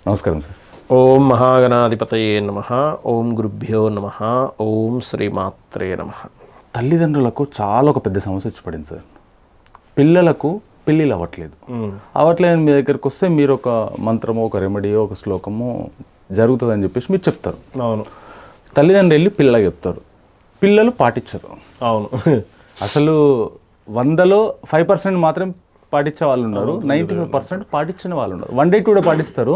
నమస్కారం సార్. ఓం మహాగణాధిపతయే నమః. ఓం గురుభ్యో నమః. ఓం శ్రీమాత్రే నమః. తల్లిదండ్రులకు చాలా ఒక పెద్ద సమస్య వచ్చి పడింది సార్. పిల్లలకు పెళ్ళిళ్ళు అవ్వట్లేదు మీ దగ్గరికి వస్తే మీరు ఒక మంత్రమో, ఒక రెమెడీయో, ఒక శ్లోకమో జరుగుతుందని చెప్పేసి మీరు చెప్తారు. అవును. తల్లిదండ్రులు వెళ్ళి పిల్లలకు చెప్తారు, పిల్లలు పాటించరు. అవును. అసలు 100లో 5% మాత్రం పాటించే వాళ్ళు ఉన్నారు, 95% పాటించిన వాళ్ళు ఉన్నారు. 1 day 2 day పాటిస్తారు,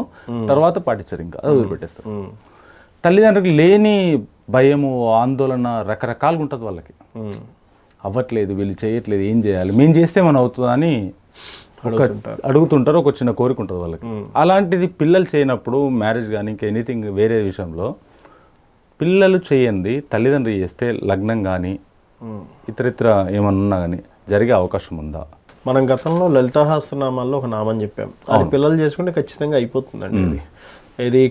తర్వాత పాటించారు, ఇంకా అది వదిలిపెట్టేస్తారు. తల్లిదండ్రులకు లేని భయము, ఆందోళన రకరకాలుగా ఉంటుంది వాళ్ళకి. అవ్వట్లేదు, వీళ్ళు చేయట్లేదు, ఏం చేయాలి, మేము చేస్తే మనం అవుతుందా అని అడుగుతుంటారు. ఒక చిన్న కోరిక ఉంటుంది వాళ్ళకి. అలాంటిది పిల్లలు చేయనప్పుడు, మ్యారేజ్ కానీ ఇంకా ఎనీథింగ్ వేరే విషయంలో పిల్లలు చేయండి తల్లిదండ్రులు చేస్తే లగ్నం కానీ ఇతరితర ఏమన్నా ఉన్నా కానీ జరిగే అవకాశం ఉందా? మనం గతంలో లలితాసహస్రనామాల్లో ఒక నామం చెప్పాం, అది పిల్లలు చేసుకుంటే ఖచ్చితంగా అయిపోతుందండి. ఇది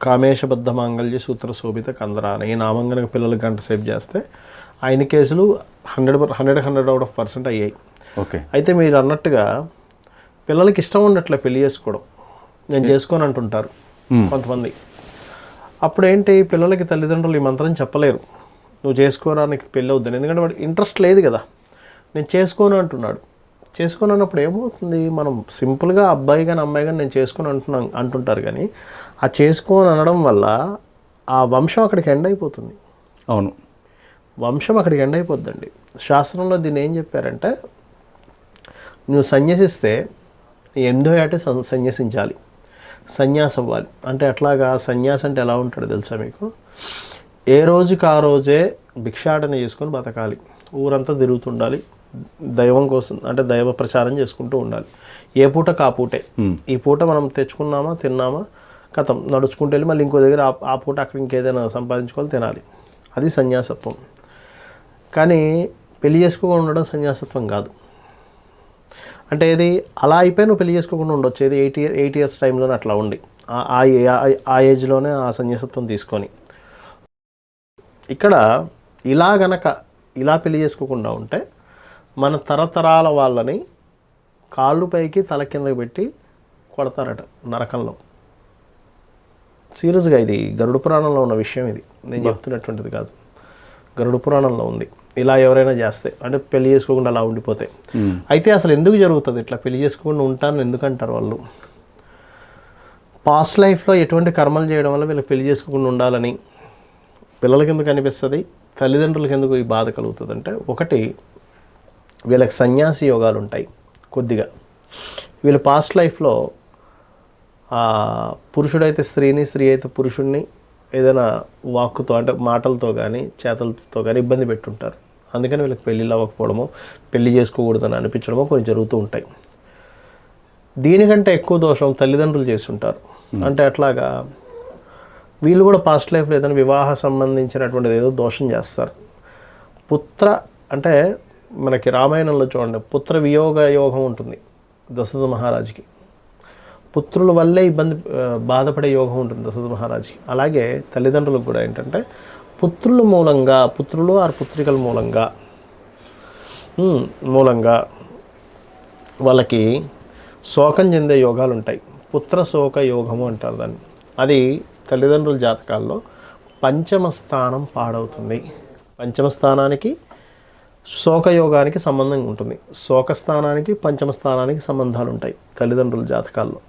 కామేశబద్ధ మాంగళ్య సూత్ర శోభిత కందర అని ఈ నామం కనుక పిల్లలు గంట సేపు చేస్తే ఆయన కేసులు 100% అయ్యాయి. ఓకే. అయితే మీరు అన్నట్టుగా పిల్లలకి ఇష్టం ఉండట్లే పెళ్లి చేసుకోవడం, నేను చేసుకోని అంటుంటారు కొంతమంది. అప్పుడు ఏంటి, పిల్లలకి తల్లిదండ్రులు ఈ మంత్రం చెప్పలేరు, నువ్వు చేసుకోవడానికి పెళ్ళి అవుద్దని. ఎందుకంటే వాడు ఇంట్రెస్ట్ లేదు కదా, నేను చేసుకోను అంటున్నాడు. చేసుకొని అన్నప్పుడు ఏమవుతుంది, మనం సింపుల్గా అబ్బాయి కానీ అమ్మాయి కానీ నేను చేసుకొని అంటుంటారు, కానీ ఆ చేసుకొని అనడం వల్ల ఆ వంశం అక్కడికి ఎండ్ అయిపోతుంది. అవును, వంశం అక్కడికి ఎండ్ అయిపోద్దండి. శాస్త్రంలో దీన్ని ఏం చెప్పారంటే, నువ్వు సన్యసిస్తే 8వ ఏటే సన్యసించాలి, సన్యాసం అవ్వాలి. అంటే అట్లాగా సన్యాసం అంటే ఎలా ఉంటాడో తెలుసా మీకు? ఏ రోజుకి ఆ రోజే భిక్షాటన చేసుకొని బతకాలి, ఊరంతా తిరుగుతుండాలి, దైవం కోసం అంటే దైవ ప్రచారం చేసుకుంటూ ఉండాలి. ఏ పూటకు ఆ పూటే. ఈ పూట మనం తెచ్చుకున్నామా, తిన్నామా, కథం నడుచుకుంటూ వెళ్ళి మళ్ళీ ఇంకో దగ్గర ఆ పూట అక్కడ ఇంకేదైనా సంపాదించుకోవాలి, తినాలి. అది సన్యాసత్వం. కానీ పెళ్లి చేసుకోకుండా ఉండడం సన్యాసత్వం కాదు. అంటే ఇది అలా అయిపోయి నువ్వు పెళ్లి చేసుకోకుండా ఉండొచ్చు. ఇది 8 years టైంలోనే అట్లా ఉండి ఆ ఏజ్లోనే ఆ సన్యాసత్వం తీసుకొని. ఇక్కడ ఇలా పెళ్లి చేసుకోకుండా ఉంటే మన తరతరాల వాళ్ళని కాళ్ళు పైకి తల కిందకి పెట్టి కొడతారట నరకంలో. సీరియస్గా ఇది గరుడ పురాణంలో ఉన్న విషయం, ఇది నేను చెప్తున్నటువంటిది కాదు, గరుడ పురాణంలో ఉంది. ఇలా ఎవరైనా చేస్తే, అంటే పెళ్లి చేసుకోకుండా అలా ఉండిపోతే. అయితే అసలు ఎందుకు జరుగుతుంది ఇట్లా? పెళ్లి చేసుకోకుండా ఉంటానని ఎందుకంటారు వాళ్ళు? పాస్ట్ లైఫ్లో ఎటువంటి కర్మలు చేయడం వల్ల వీళ్ళకి పెళ్లి చేసుకోకుండా ఉండాలని పిల్లలకి ఎందుకు అనిపిస్తుంది, తల్లిదండ్రులకి ఎందుకు ఈ బాధ కలుగుతుంది అంటే, ఒకటి వీళ్ళకి సన్యాసి యోగాలు ఉంటాయి కొద్దిగా. వీళ్ళ పాస్ట్ లైఫ్లో పురుషుడైతే స్త్రీని, స్త్రీ అయితే పురుషుడిని ఏదైనా వాక్కుతో అంటే మాటలతో కానీ చేతలతో కానీ ఇబ్బంది పెట్టుంటారు. అందుకని వీళ్ళకి పెళ్ళిళ్ళు అవ్వకపోవడమో, పెళ్లి చేసుకోకూడదని అనిపించడమో కొన్ని జరుగుతూ ఉంటాయి. దీనికంటే ఎక్కువ దోషం తల్లిదండ్రులు చేస్తుంటారు. అంటే అట్లాగా వీళ్ళు కూడా పాస్ట్ లైఫ్లో ఏదైనా వివాహ సంబంధించినటువంటిది ఏదో దోషం చేస్తారు. పుత్ర అంటే మనకి రామాయణంలో చూడండి, పుత్ర వియోగ యోగం ఉంటుంది దశరథ మహారాజుకి. పుత్రుల వల్లే బాధపడే యోగం ఉంటుంది దశరథ మహారాజుకి. అలాగే తల్లిదండ్రులకు కూడా ఏంటంటే పుత్రుల మూలంగా, పుత్రులు ఆర్ పుత్రికల మూలంగా వాళ్ళకి శోకం చెందే యోగాలు ఉంటాయి. పుత్ర శోక యోగము అంటారు దాన్ని. అది తల్లిదండ్రుల జాతకాల్లో 5వ స్థానం పాడవుతుంది. 5వ స్థానానికి శోకయోగానికి సంబంధం ఉంటుంది. శోకస్థానానికి 5వ స్థానానికి సంబంధాలు ఉంటాయి తల్లిదండ్రుల జాతకాల్లో.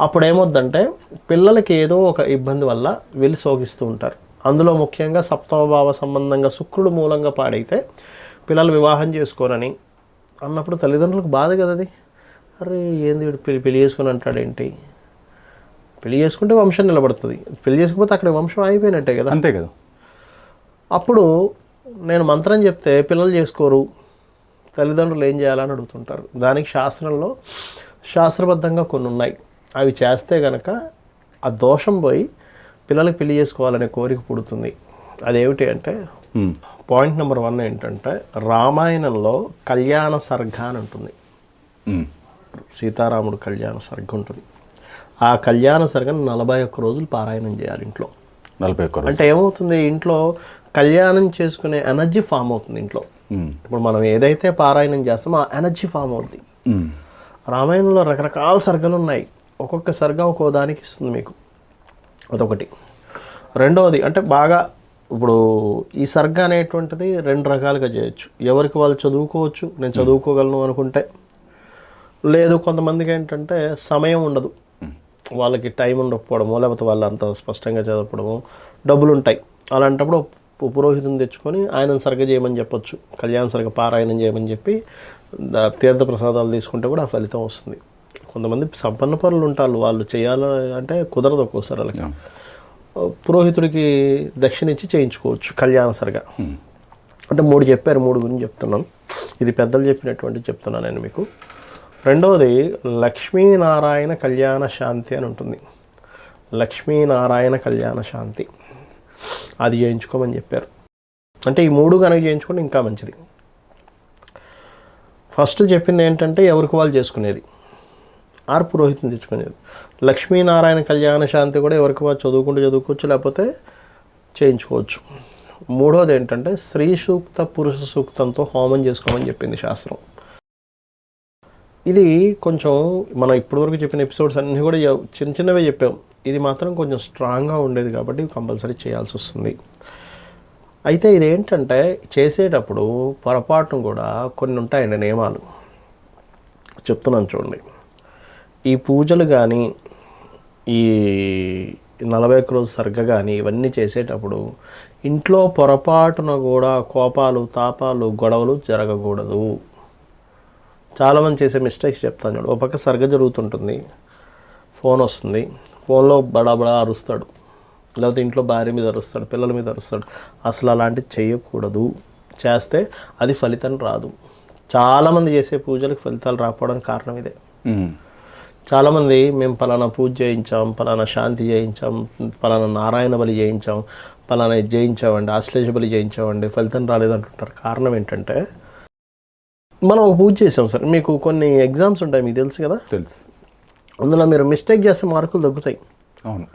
అప్పుడు ఏమొద్దంటే పిల్లలకి ఏదో ఒక ఇబ్బంది వల్ల వీళ్ళు శోకిస్తూ ఉంటారు. అందులో ముఖ్యంగా 7వ భావ సంబంధంగా శుక్రుడు మూలంగా పాడైతే పిల్లలు వివాహం చేసుకోరని అన్నప్పుడు తల్లిదండ్రులకు బాధ కదా అది. అరే ఏంది వీడు పెళ్లి చేసుకుని అంటాడేంటి? పెళ్లి చేసుకుంటే వంశం నిలబడుతుంది, పెళ్లి చేసుకుంటే అక్కడ వంశం అయిపోయినట్టే కదా. అంతే కదా. అప్పుడు నేను మంత్రం చెప్తే పిల్లలు చేసుకోరు, తల్లిదండ్రులు ఏం చేయాలని అడుగుతుంటారు. దానికి శాస్త్రబద్ధంగా కొన్ని ఉన్నాయి. అవి చేస్తే కనుక ఆ దోషం పోయి పిల్లలకి పెళ్లి చేసుకోవాలనే కోరిక పుడుతుంది. అదేమిటి అంటే, పాయింట్ నెంబర్ 1 ఏంటంటే, రామాయణంలో కళ్యాణ సర్గ అని ఉంటుంది. సీతారాముడు కళ్యాణ సర్గ ఉంటుంది. ఆ కళ్యాణ సర్గను 41 రోజులు పారాయణం చేయాలి ఇంట్లో. 41 అంటే ఏమవుతుంది, ఇంట్లో కళ్యాణం చేసుకునే ఎనర్జీ ఫామ్ అవుతుంది ఇంట్లో. ఇప్పుడు మనం ఏదైతే పారాయణం చేస్తామో ఆ ఎనర్జీ ఫామ్ అవుతుంది. రామాయణంలో రకరకాల సర్గలు ఉన్నాయి. ఒక్కొక్క సర్గా ఒక్కో దానికి ఇస్తుంది మీకు. అదొకటి. రెండవది అంటే బాగా ఇప్పుడు ఈ సర్గ అనేటువంటిది 2 రకాలుగా చేయొచ్చు. ఎవరికి వాళ్ళు చదువుకోవచ్చు, నేను చదువుకోగలను అనుకుంటే. లేదు కొంతమందికి ఏంటంటే సమయం ఉండదు, వాళ్ళకి టైం ఉండకపోవడమో, లేకపోతే వాళ్ళు అంత స్పష్టంగా చదవడమో, డబ్బులు ఉంటాయి. అలాంటప్పుడు పురోహితుని తెచ్చుకొని ఆయనను సర్గ చేయమని చెప్పొచ్చు, కళ్యాణ సర్గ పారాయణం చేయమని చెప్పి తీర్థ ప్రసాదాలు తీసుకుంటే కూడా ఆ ఫలితం వస్తుంది. కొంతమంది సంపన్న పనులు ఉంటారు, వాళ్ళు చేయాలి అంటే కుదరదు ఒక్కోసారి వాళ్ళకి. పురోహితుడికి దక్షిణ ఇచ్చి చేయించుకోవచ్చు కళ్యాణ సర్గ. అంటే 3 చెప్పారు, 3 గురించి చెప్తున్నాను. ఇది పెద్దలు చెప్పినటువంటి చెప్తున్నాను నేను మీకు. రెండవది లక్ష్మీనారాయణ కళ్యాణ శాంతి అని ఉంటుంది. లక్ష్మీనారాయణ కళ్యాణ శాంతి అది చేయించుకోమని చెప్పారు. అంటే ఈ 3 కనుక చేయించుకుంటే ఇంకా మంచిది. ఫస్ట్ చెప్పింది ఏంటంటే ఎవరికి వాళ్ళు చేసుకునేది, ఆరు పురోహితుని తెచ్చుకునేది. లక్ష్మీనారాయణ కళ్యాణ శాంతి కూడా ఎవరికి వాళ్ళు చదువుకోవచ్చు, లేకపోతే చేయించుకోవచ్చు. మూడోది ఏంటంటే స్త్రీ సూక్త పురుష సూక్తంతో హోమం చేసుకోమని చెప్పింది శాస్త్రం. ఇది కొంచెం మనం ఇప్పటివరకు చెప్పిన ఎపిసోడ్స్ అన్నీ కూడా చిన్నవే చెప్పాం. ఇది మాత్రం కొంచెం స్ట్రాంగ్గా ఉండేది కాబట్టి కంపల్సరీ చేయాల్సి వస్తుంది. అయితే ఇదేంటంటే చేసేటప్పుడు పొరపాటును కూడా కొన్ని ఉంటాయండి నియమాలు, చెప్తున్నాను చూడండి. ఈ పూజలు కానీ ఈ 41 రోజు సర్గ కానీ ఇవన్నీ చేసేటప్పుడు ఇంట్లో పొరపాటున కూడా కోపాలు, తాపాలు, గొడవలు జరగకూడదు. చాలామంది చేసే మిస్టేక్స్ చెప్తాను చూడు. ఒక పక్క సర్గ జరుగుతుంటుంది, ఫోన్ వస్తుంది, ఫోన్లో బడాబడా అరుస్తాడు, లేకపోతే ఇంట్లో భార్య మీద అరుస్తాడు, పిల్లల మీద అరుస్తాడు. అసలు అలాంటివి చేయకూడదు. చేస్తే అది ఫలితం రాదు. చాలామంది చేసే పూజలకు ఫలితాలు రాకపోవడానికి కారణం ఇదే. చాలామంది మేము పలానా పూజ చేయించాం, పలానా శాంతి చేయించాం, పలానా నారాయణ బలి చేయించాం, పలానా ఇది చేయించామండి, ఆశ్లేష బలి చేయించామండి, ఫలితం రాలేదంటుంటారు. కారణం ఏంటంటే మనం ఒక పూజ చేసాం సార్. మీకు కొన్ని ఎగ్జామ్స్ ఉంటాయి, మీకు తెలుసు కదా. తెలుసు. అందులో మీరు మిస్టేక్ చేస్తే మార్కులు తగ్గుతాయి. అవును.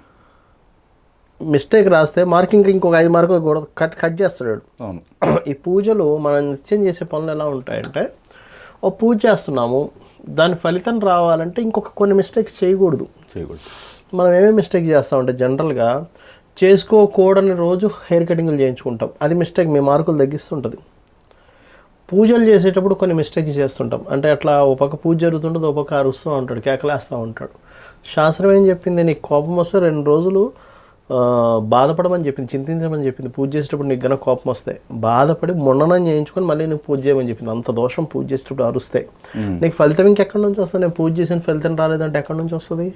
మిస్టేక్ రాస్తే మార్కింగ్ ఇంకొక 5 మార్కులు కూడా కట్ చేస్తాడు. అవును. ఈ పూజలు మనం నిత్యం చేసే పనులు ఎలా ఉంటాయంటే, ఓ పూజ చేస్తున్నాము, దాని ఫలితం రావాలంటే ఇంకొక కొన్ని మిస్టేక్స్ చేయకూడదు. మనం ఏమేమి మిస్టేక్ చేస్తామంటే జనరల్గా చేసుకోకూడని రోజు హెయిర్ కటింగ్లు చేయించుకుంటాం. అది మిస్టేక్, మీ మార్కులు తగ్గిస్తుంటుంది. పూజలు చేసేటప్పుడు కొన్ని మిస్టేక్స్ చేస్తుంటాం. అంటే అట్లా ఒక పక్క పూజ జరుగుతుంటుంది, ఒక పక్క అరుస్తూ ఉంటాడు, కేకలేస్తూ ఉంటాడు. శాస్త్రం ఏం చెప్పింది, నీకు కోపం వస్తే 2 రోజులు బాధపడమని చెప్పింది, చింతించమని చెప్పింది. పూజ చేసేటప్పుడు నీకు గనక కోపం వస్తే బాధపడి మొండనం చేయించుకొని మళ్ళీ నువ్వు పూజ చేయమని చెప్పింది. అంత దోషం పూజ చేసేటప్పుడు అరుస్తే. నీకు ఫలితం ఇంకెక్కడి నుంచి వస్తుంది? నేను పూజ చేసిన ఫలితం రాలేదంటే ఎక్కడి నుంచి వస్తుంది?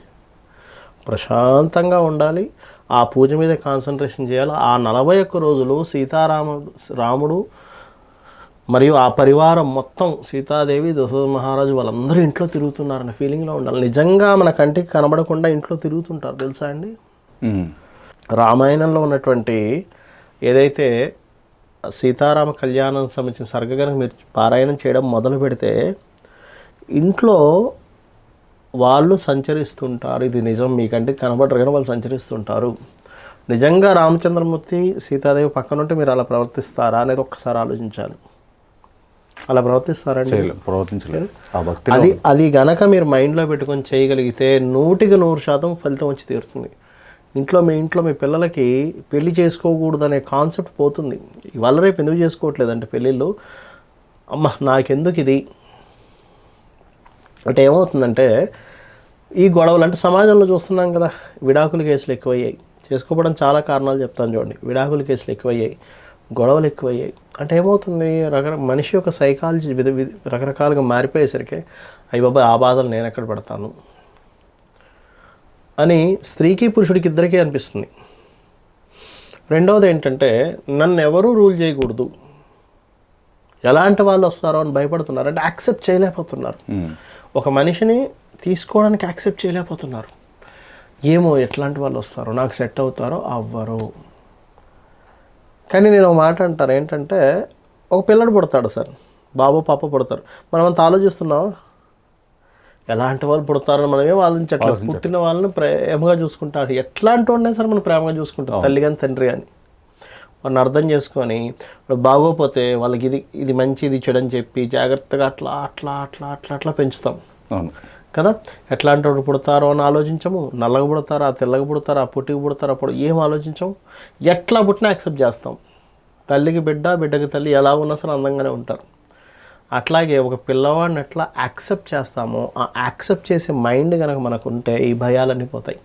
ప్రశాంతంగా ఉండాలి, ఆ పూజ మీద కాన్సన్ట్రేషన్ చేయాలి. ఆ 41 రోజులు రాముడు మరియు ఆ పరివారం మొత్తం, సీతాదేవి, దశరథ మహారాజు వాళ్ళందరూ ఇంట్లో తిరుగుతున్నారన్న ఫీలింగ్లో ఉండాలి. నిజంగా మన కంటికి కనబడకుండా ఇంట్లో తిరుగుతుంటారు, తెలుసా అండి. రామాయణంలో ఉన్నటువంటి ఏదైతే సీతారామ కళ్యాణం సంబంధించిన సర్గ కనుక మీరు పారాయణం చేయడం మొదలు పెడితే ఇంట్లో వాళ్ళు సంచరిస్తుంటారు. ఇది నిజం, మీకంటే కనబడరు కానీ వాళ్ళు సంచరిస్తుంటారు. నిజంగా రామచంద్రమూర్తి సీతాదేవి పక్కన ఉంటే మీరు అలా ప్రవర్తిస్తారా అనేది ఒక్కసారి ఆలోచించాలి. అలా ప్రవర్తిస్తారండి? ప్రవర్తించలేదు. అది గనక మీరు మైండ్లో పెట్టుకొని చేయగలిగితే 100కి 100% ఫలితం వచ్చి తీరుతుంది. మీ ఇంట్లో మీ పిల్లలకి పెళ్లి చేసుకోకూడదు అనే కాన్సెప్ట్ పోతుంది. ఇవాళ రేపు ఎందుకు చేసుకోవట్లేదంటే పెళ్ళిళ్ళు, అమ్మ నాకెందుకు ఇది అంటే ఏమవుతుందంటే ఈ గొడవలు అంటే సమాజంలో చూస్తున్నాం కదా, విడాకుల కేసులు ఎక్కువయ్యాయి. చేసుకోవడం చాలా కారణాలు చెప్తాను చూడండి. విడాకుల కేసులు ఎక్కువయ్యాయి, గొడవలు ఎక్కువయ్యాయి. అంటే ఏమవుతుంది, మనిషి యొక్క సైకాలజీ రకరకాలుగా మారిపోయేసరికి అయ్యి బాబా ఆ బాధలు నేను ఎక్కడ పడతాను అని స్త్రీకి పురుషుడికి ఇద్దరికీ అనిపిస్తుంది. రెండవది ఏంటంటే నన్ను ఎవరూ రూల్ చేయకూడదు, ఎలాంటి వాళ్ళు వస్తారో అని భయపడుతున్నారు. అంటే యాక్సెప్ట్ చేయలేకపోతున్నారు. ఒక మనిషిని తీసుకోవడానికి యాక్సెప్ట్ చేయలేకపోతున్నారు. ఏమో ఎట్లాంటి వాళ్ళు వస్తారో, నాకు సెట్ అవుతారో అవ్వరు. కానీ నేను ఒక మాట అంటాను ఏంటంటే, ఒక పిల్లడు పుడతాడు సార్, బాబు పాప పుడతారు. మనం అంత ఆలోచిస్తున్నాం ఎలాంటి వాళ్ళు పుడతారని మనమే ఆలోచించట్లేదు. పుట్టిన వాళ్ళని ప్రేమగా చూసుకుంటాడు. ఎట్లాంటి వాడినా సరే మనం ప్రేమగా చూసుకుంటాం, తల్లి కానీ తండ్రి కానీ. వాళ్ళని అర్థం చేసుకొని బాగోపోతే వాళ్ళకి ఇది మంచి ఇది చెడు అని చెప్పి జాగ్రత్తగా అట్లా అట్లా అట్లా అట్లా అట్లా పెంచుతాం. కదా. ఎట్లాంటి వాడు పుడతారో అని ఆలోచించము, నల్లగా పుడతారా, తెల్లగా పుడతారా, పుట్టికి పుడతారా, ఏం ఆలోచించము. ఎట్లా పుట్టినా యాక్సెప్ట్ చేస్తాం. తల్లికి బిడ్డ, బిడ్డకి తల్లి ఎలా ఉన్నా సరే అందంగానే ఉంటారు. అట్లాగే ఒక పిల్లవాడిని ఎట్లా యాక్సెప్ట్ చేస్తామో ఆ యాక్సెప్ట్ చేసే మైండ్ కనుక మనకు ఉంటే ఈ భయాలన్నీ పోతాయి.